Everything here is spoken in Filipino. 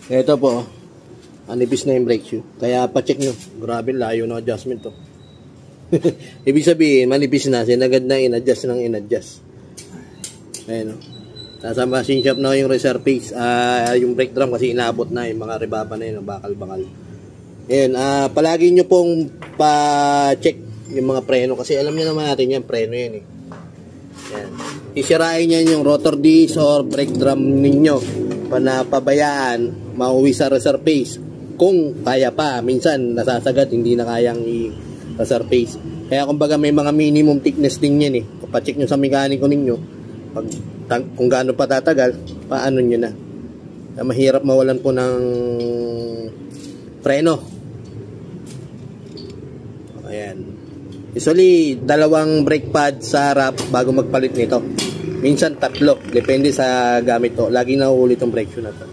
Ito po, anipis na yung brake shoe. Kaya pa-check nyo. Grabe, layo ng adjustment to. Ibig sabihin, manipis na. Sinagad na in-adjust ng in-adjust. Ayan o. Nasa machine shop na yung reserve piece. Yung brake drum kasi inaabot na yung mga rebaba na yun. Bakal-bakal. Ayan, palagi nyo pong pa-check yung mga preno. Kasi alam nyo naman natin yan, preno yan eh. Ayan. Isirain yan yung rotor disc or brake drum ninyo. Panapabayaan, mauwi sa reserve piece. Kung kaya pa, minsan nasasagad, hindi na kayang i-reserve piece. Kaya kumbaga may mga minimum thickness din yan eh. Pacheck nyo sa mekaniko ninyo, kung gaano pa tatagal, paano nyo na. Mahirap mawalan po ng preno. Ayan. Usually, 2 brake pad sa harap bago magpalit nito. Minsan 3, depende sa gamit to. Lagi na uulit ang brake shoe na to.